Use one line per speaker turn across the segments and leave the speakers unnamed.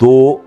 2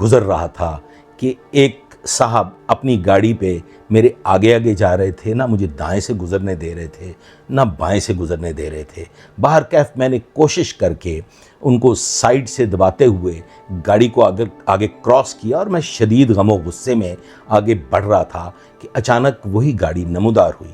گزر رہا تھا کہ ایک صاحب اپنی گاڑی پہ میرے آگے آگے جا رہے تھے، نہ مجھے دائیں سے گزرنے دے رہے تھے نہ بائیں سے گزرنے دے رہے تھے۔ باہر کیف میں نے کوشش کر کے ان کو سائیڈ سے دباتے ہوئے گاڑی کو آگے کراس کیا، اور میں شدید غم و غصے میں آگے بڑھ رہا تھا کہ اچانک وہی گاڑی نمودار ہوئی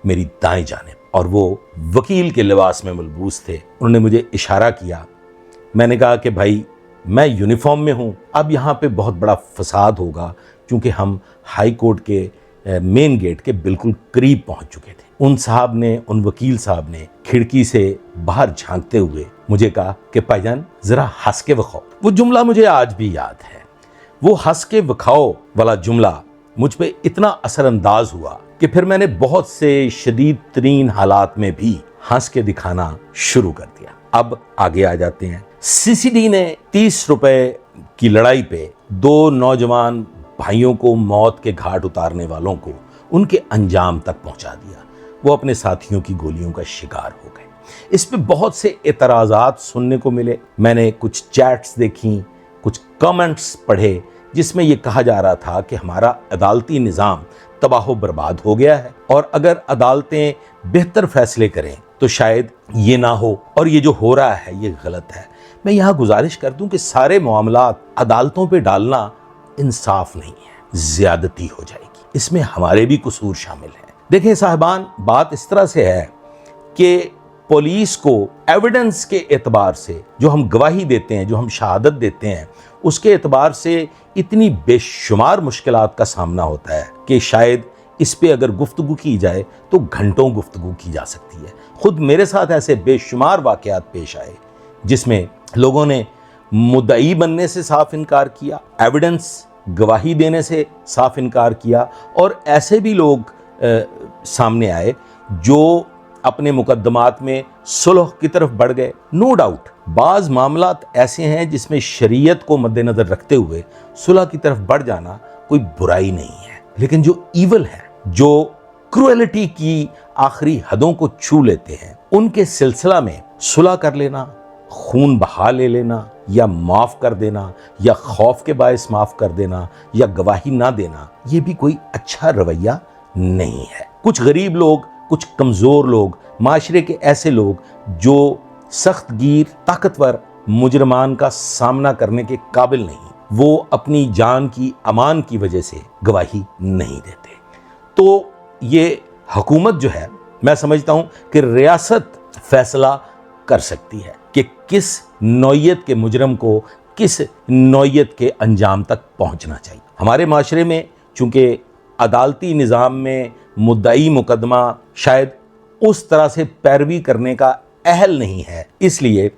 میری دائیں جانب، اور وہ وکیل کے لباس میں ملبوس تھے۔ انہوں نے مجھے اشارہ کیا۔ میں نے کہا کہ بھائی میں یونیفارم میں ہوں، اب یہاں پہ بہت بڑا فساد ہوگا، چونکہ ہم ہائی کورٹ کے مین گیٹ کے بالکل قریب پہنچ چکے تھے۔ ان وکیل صاحب نے کھڑکی سے باہر جھانکتے ہوئے مجھے کہا کہ بھائی جان ذرا ہنس کے وکھاؤ۔ وہ جملہ مجھے آج بھی یاد ہے۔ وہ ہنس کے وکھاؤ والا جملہ مجھ پہ اتنا اثر انداز ہوا کہ پھر میں نے بہت سے شدید ترین حالات میں بھی ہنس کے دکھانا شروع کر دیا۔ اب آگے آ جاتے ہیں۔ سی سی ڈی نے 30 روپے کی لڑائی پہ 2 نوجوان بھائیوں کو موت کے گھاٹ اتارنے والوں کو ان کے انجام تک پہنچا دیا۔ وہ اپنے ساتھیوں کی گولیوں کا شکار ہو گئے۔ اس پہ بہت سے اعتراضات سننے کو ملے۔ میں نے کچھ چیٹس دیکھیں، کچھ کامنٹس پڑھے جس میں یہ کہا جا رہا تھا کہ ہمارا عدالتی نظام تباہ و برباد ہو گیا ہے، اور اگر عدالتیں بہتر فیصلے کریں تو شاید یہ نہ ہو، اور یہ جو ہو رہا ہے یہ غلط ہے۔ میں یہاں گزارش کر دوں کہ سارے معاملات عدالتوں پہ ڈالنا انصاف نہیں ہے، زیادتی ہو جائے گی، اس میں ہمارے بھی قصور شامل ہیں۔ دیکھیں صاحبان، بات اس طرح سے ہے کہ پولیس کو ایویڈنس کے اعتبار سے جو ہم گواہی دیتے ہیں، جو ہم شہادت دیتے ہیں، اس کے اعتبار سے اتنی بے شمار مشکلات کا سامنا ہوتا ہے کہ شاید اس پہ اگر گفتگو کی جائے تو گھنٹوں گفتگو کی جا سکتی ہے۔ خود میرے ساتھ ایسے بے شمار واقعات پیش آئے جس میں لوگوں نے مدعی بننے سے صاف انکار کیا، ایویڈنس گواہی دینے سے صاف انکار کیا، اور ایسے بھی لوگ سامنے آئے جو اپنے مقدمات میں صلح کی طرف بڑھ گئے۔ نو ڈاؤٹ بعض معاملات ایسے ہیں جس میں شریعت کو مد نظر رکھتے ہوئے صلح کی طرف بڑھ جانا کوئی برائی نہیں ہے، لیکن جو ایول ہے، جو کروئلٹی کی آخری حدوں کو چھو لیتے ہیں، ان کے سلسلہ میں صلح کر لینا، خون بہا لے لینا، یا معاف کر دینا، یا خوف کے باعث معاف کر دینا، یا گواہی نہ دینا، یہ بھی کوئی اچھا رویہ نہیں ہے۔ کچھ غریب لوگ، کچھ کمزور لوگ، معاشرے کے ایسے لوگ جو سخت گیر طاقتور مجرمان کا سامنا کرنے کے قابل نہیں، وہ اپنی جان کی امان کی وجہ سے گواہی نہیں دیتے۔ تو یہ حکومت جو ہے، میں سمجھتا ہوں کہ ریاست فیصلہ کر سکتی ہے کہ کس نوعیت کے مجرم کو کس نوعیت کے انجام تک پہنچنا چاہیے۔ ہمارے معاشرے میں چونکہ عدالتی نظام میں مدعی مقدمہ شاید اس طرح سے پیروی کرنے کا اہل نہیں ہے، اس لیے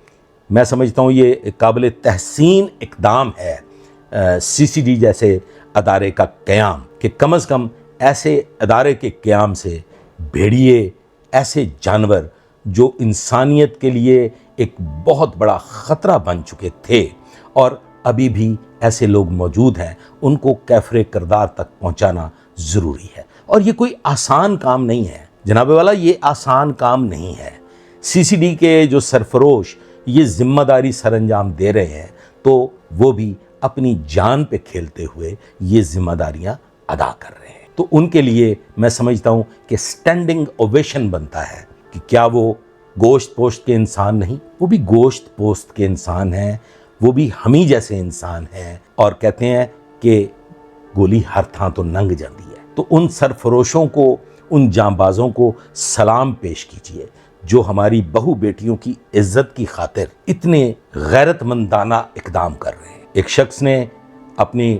میں سمجھتا ہوں یہ قابل تحسین اقدام ہے سی سی ڈی جیسے ادارے کا قیام، کہ کم از کم ایسے ادارے کے قیام سے بھیڑیے، ایسے جانور جو انسانیت کے لیے ایک بہت بڑا خطرہ بن چکے تھے اور ابھی بھی ایسے لوگ موجود ہیں، ان کو کیفر کردار تک پہنچانا ضروری ہے۔ اور یہ کوئی آسان کام نہیں ہے جناب والا، یہ آسان کام نہیں ہے۔ سی سی ڈی کے جو سرفروش یہ ذمہ داری سر انجام دے رہے ہیں تو وہ بھی اپنی جان پہ کھیلتے ہوئے یہ ذمہ داریاں ادا کر رہے ہیں، تو ان کے لیے میں سمجھتا ہوں کہ سٹینڈنگ اوویشن بنتا ہے کہ کیا وہ گوشت پوشت کے انسان نہیں، وہ بھی گوشت پوشت کے انسان ہیں، وہ بھی ہمیں جیسے انسان ہیں، اور کہتے ہیں کہ گولی ہر تھاں تو ننگ جاندی ہے۔ تو ان سرفروشوں کو، ان جانبازوں کو سلام پیش کیجئے جو ہماری بہو بیٹیوں کی عزت کی خاطر اتنے غیرت مندانہ اقدام کر رہے ہیں۔ ایک شخص نے اپنی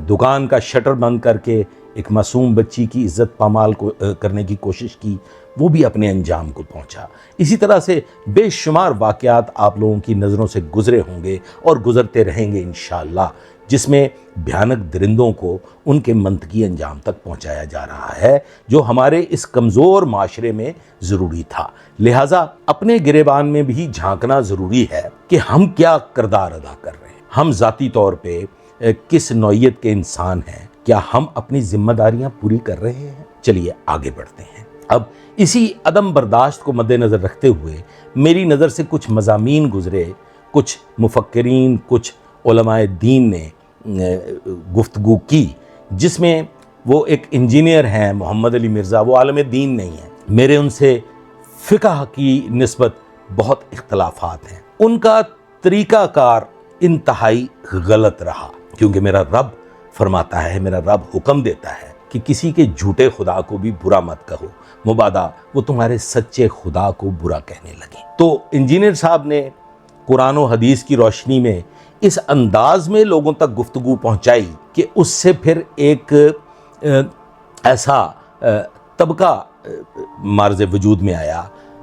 دکان کا شٹر بند کر کے ایک معصوم بچی کی عزت پامال کرنے کی کوشش کی، وہ بھی اپنے انجام کو پہنچا۔ اسی طرح سے بے شمار واقعات آپ لوگوں کی نظروں سے گزرے ہوں گے اور گزرتے رہیں گے انشاءاللہ، جس میں بھیانک درندوں کو ان کے منطقی انجام تک پہنچایا جا رہا ہے، جو ہمارے اس کمزور معاشرے میں ضروری تھا۔ لہٰذا اپنے گریبان میں بھی جھانکنا ضروری ہے کہ ہم کیا کردار ادا کر رہے ہیں، ہم ذاتی طور پہ کس نوعیت کے انسان ہیں، کیا ہم اپنی ذمہ داریاں پوری کر رہے ہیں۔ چلیے آگے بڑھتے ہیں۔ اب اسی عدم برداشت کو مد نظر رکھتے ہوئے میری نظر سے کچھ مضامین گزرے، کچھ مفکرین، کچھ علماء دین نے گفتگو کی جس میں وہ ایک انجینئر ہیں محمد علی مرزا، وہ عالم دین نہیں ہیں، میرے ان سے فقہ کی نسبت بہت اختلافات ہیں، ان کا طریقہ کار انتہائی غلط رہا، کیونکہ میرا رب فرماتا ہے، میرا رب حکم دیتا ہے کہ کسی کے جھوٹے خدا کو بھی برا مت کہو، مبادا وہ تمہارے سچے خدا کو برا کہنے لگے۔ تو انجینئر صاحب نے قرآن و حدیث کی روشنی میں اس انداز میں لوگوں تک گفتگو پہنچائی کہ اس سے پھر ایک ایسا طبقہ معرض وجود میں آیا،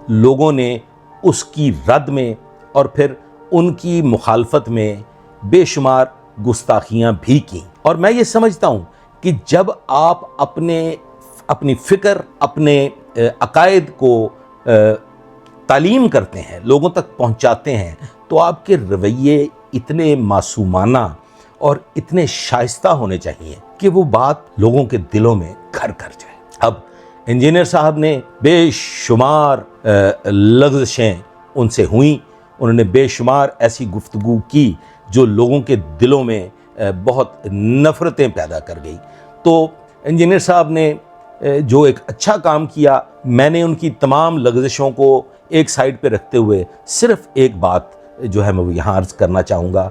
لوگوں نے اس کی رد میں اور پھر ان کی مخالفت میں بے شمار گستاخیاں بھی کیں۔ اور میں یہ سمجھتا ہوں کہ جب آپ اپنی فکر، اپنے عقائد کو تعلیم کرتے ہیں، لوگوں تک پہنچاتے ہیں، تو آپ کے رویے اتنے معصومانہ اور اتنے شائستہ ہونے چاہیے کہ وہ بات لوگوں کے دلوں میں گھر کر جائے۔ اب انجینئر صاحب نے بے شمار لغزشیں ان سے ہوئیں، انہوں نے بے شمار ایسی گفتگو کی جو لوگوں کے دلوں میں بہت نفرتیں پیدا کر گئی۔ تو انجینئر صاحب نے جو ایک اچھا کام کیا، میں نے ان کی تمام لغزشوں کو ایک سائڈ پہ رکھتے ہوئے صرف ایک بات جو ہے میں وہ یہاں عرض کرنا چاہوں گا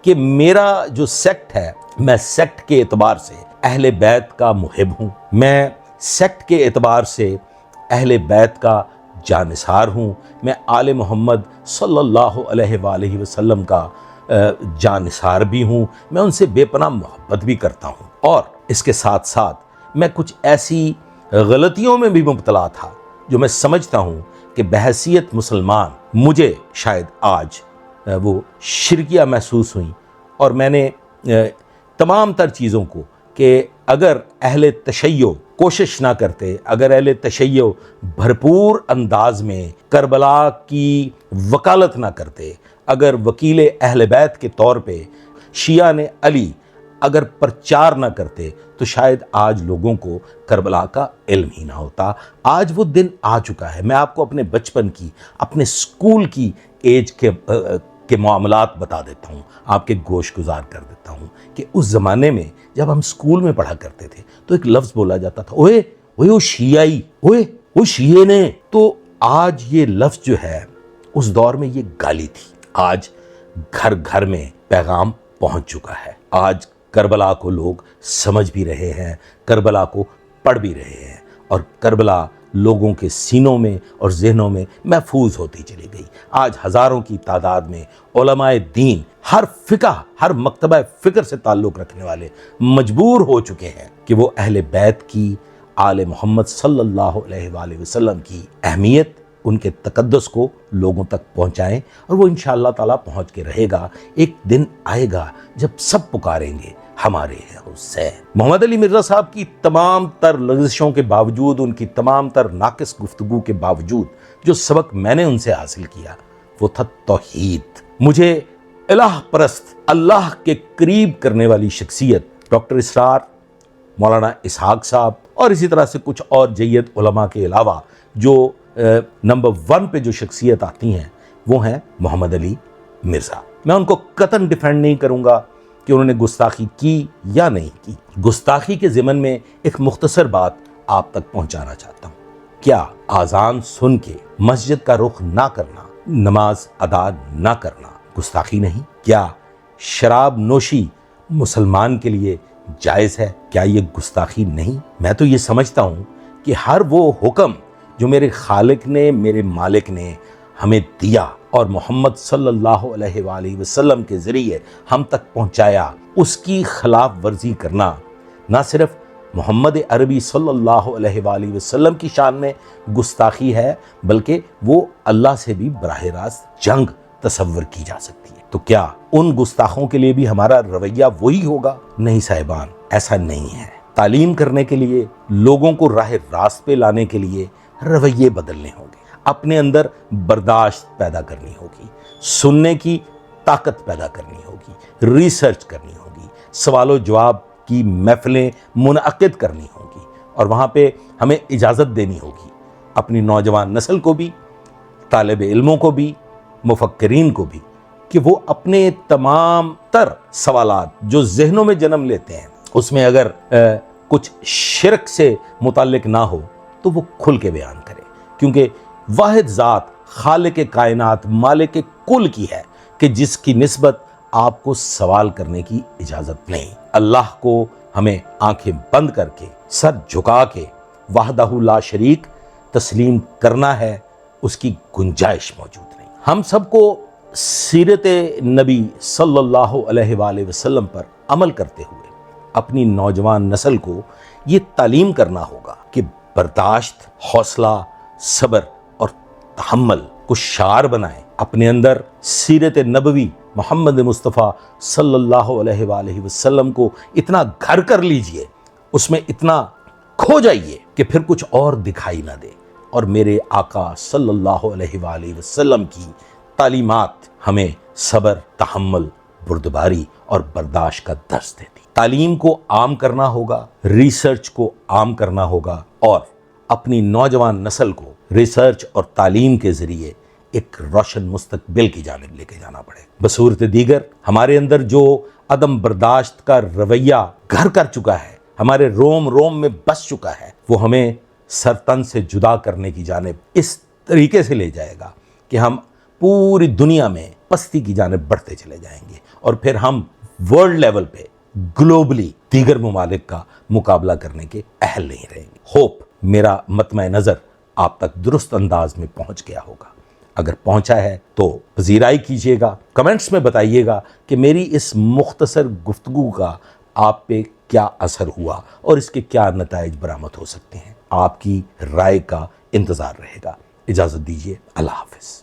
کہ میرا جو سیکٹ ہے، میں سیکٹ کے اعتبار سے اہل بیت کا محب ہوں، میں سیکٹ کے اعتبار سے اہل بیت کا جانثار ہوں، میں آل محمد صلی اللہ علیہ وآلہ وسلم کا جانثار بھی ہوں، میں ان سے بے پناہ محبت بھی کرتا ہوں، اور اس کے ساتھ ساتھ میں کچھ ایسی غلطیوں میں بھی مبتلا تھا جو میں سمجھتا ہوں کہ بحیثیت مسلمان مجھے شاید آج وہ شرکیہ محسوس ہوئیں، اور میں نے تمام تر چیزوں کو کہ اگر اہل تشیع کوشش نہ کرتے، اگر اہل تشیع بھرپور انداز میں کربلا کی وکالت نہ کرتے، اگر وکیل اہل بیت کے طور پہ شیعہ نے علی اگر پرچار نہ کرتے تو شاید آج لوگوں کو کربلا کا علم ہی نہ ہوتا۔ آج وہ دن آ چکا ہے۔ میں آپ کو اپنے بچپن کی، اپنے سکول کی ایج کے معاملات بتا دیتا ہوں، آپ کے گوش گزار کر دیتا ہوں کہ اس زمانے میں جب ہم سکول میں پڑھا کرتے تھے تو ایک لفظ بولا جاتا تھا، اوئے وہ شیعی، اوئے وہ شیعے نے۔ تو آج یہ لفظ جو ہے، اس دور میں یہ گالی تھی، آج گھر گھر میں پیغام پہنچ چکا ہے۔ آج کربلا کو لوگ سمجھ بھی رہے ہیں، کربلا کو پڑھ بھی رہے ہیں، اور کربلا لوگوں کے سینوں میں اور ذہنوں میں محفوظ ہوتی چلی گئی۔ آج ہزاروں کی تعداد میں علماء دین، ہر فقہ، ہر مکتبہ فکر سے تعلق رکھنے والے مجبور ہو چکے ہیں کہ وہ اہل بیت کی، آل محمد صلی اللہ علیہ وآلہ وسلم کی اہمیت، ان کے تقدس کو لوگوں تک پہنچائیں، اور وہ انشاءاللہ تعالیٰ پہنچ کے رہے گا۔ ایک دن آئے گا جب سب پکاریں گے ہمارے ہیں حسین۔ محمد علی مرزا صاحب کی تمام تر لغزشوں کے باوجود، ان کی تمام تر ناقص گفتگو کے باوجود، جو سبق میں نے ان سے حاصل کیا وہ تھا توحید۔ مجھے الہ پرست، اللہ کے قریب کرنے والی شخصیت ڈاکٹر اسرار، مولانا اسحاق صاحب، اور اسی طرح سے کچھ اور جید علماء کے علاوہ جو نمبر 1 پہ جو شخصیت آتی ہیں وہ ہیں محمد علی مرزا۔ میں ان کو قطعاً ڈیفینڈ نہیں کروں گا کہ انہوں نے گستاخی کی یا نہیں کی۔ گستاخی کے ضمن میں ایک مختصر بات آپ تک پہنچانا چاہتا ہوں۔ کیا آذان سن کے مسجد کا رخ نہ کرنا، نماز ادا نہ کرنا گستاخی نہیں؟ کیا شراب نوشی مسلمان کے لیے جائز ہے؟ کیا یہ گستاخی نہیں؟ میں تو یہ سمجھتا ہوں کہ ہر وہ حکم جو میرے خالق نے، میرے مالک نے ہمیں دیا اور محمد صلی اللہ علیہ وآلہ وسلم کے ذریعے ہم تک پہنچایا، اس کی خلاف ورزی کرنا نہ صرف محمد عربی صلی اللہ علیہ وآلہ وسلم کی شان میں گستاخی ہے، بلکہ وہ اللہ سے بھی براہ راست جنگ تصور کی جا سکتی ہے۔ تو کیا ان گستاخوں کے لیے بھی ہمارا رویہ وہی ہوگا؟ نہیں صاحبان، ایسا نہیں ہے۔ تعلیم کرنے کے لیے، لوگوں کو راہ راست پہ لانے کے لیے رویے بدلنے ہوں گے، اپنے اندر برداشت پیدا کرنی ہوگی، سننے کی طاقت پیدا کرنی ہوگی، ریسرچ کرنی ہوگی، سوال و جواب کی محفلیں منعقد کرنی ہوں گی، اور وہاں پہ ہمیں اجازت دینی ہوگی اپنی نوجوان نسل کو بھی، طالب علموں کو بھی، مفکرین کو بھی، کہ وہ اپنے تمام تر سوالات جو ذہنوں میں جنم لیتے ہیں اس میں اگر کچھ شرک سے متعلق نہ ہو تو وہ کھل کے بیان کرے، کیونکہ واحد ذات خالق کائنات مالک کل کی ہے کہ جس کی نسبت آپ کو سوال کرنے کی اجازت نہیں۔ اللہ کو ہمیں آنکھیں بند کر کے سر جھکا کے وحدہ لا شریک تسلیم کرنا ہے، اس کی گنجائش موجود نہیں۔ ہم سب کو سیرت نبی صلی اللہ علیہ وآلہ وسلم پر عمل کرتے ہوئے اپنی نوجوان نسل کو یہ تعلیم کرنا ہوگا کہ برداشت، حوصلہ، صبر اور تحمل کو شعار بنائیں، اپنے اندر سیرت نبوی محمد مصطفیٰ صلی اللہ علیہ وآلہ وسلم کو اتنا گھر کر لیجئے، اس میں اتنا کھو جائیے کہ پھر کچھ اور دکھائی نہ دے۔ اور میرے آقا صلی اللہ علیہ وآلہ وسلم کی تعلیمات ہمیں صبر، تحمل، بردباری اور برداشت کا درس دیتی۔ تعلیم کو عام کرنا ہوگا، ریسرچ کو عام کرنا ہوگا، اور اپنی نوجوان نسل کو ریسرچ اور تعلیم کے ذریعے ایک روشن مستقبل کی جانب لے کے جانا پڑے۔ بصورت دیگر ہمارے اندر جو عدم برداشت کا رویہ گھر کر چکا ہے، ہمارے روم روم میں بس چکا ہے، وہ ہمیں سر تن سے جدا کرنے کی جانب اس طریقے سے لے جائے گا کہ ہم پوری دنیا میں پستی کی جانب بڑھتے چلے جائیں گے، اور پھر ہم ورلڈ لیول پہ گلوبلی دیگر ممالک کا مقابلہ کرنے کے اہل نہیں رہیں گے۔ ہوپ میرا مطمع نظر آپ تک درست انداز میں پہنچ گیا ہوگا۔ اگر پہنچا ہے تو پذیرائی کیجیے گا، کمنٹس میں بتائیے گا کہ میری اس مختصر گفتگو کا آپ پہ کیا اثر ہوا اور اس کے کیا نتائج برآمد ہو سکتے ہیں۔ آپ کی رائے کا انتظار رہے گا۔ اجازت دیجیے، اللہ حافظ۔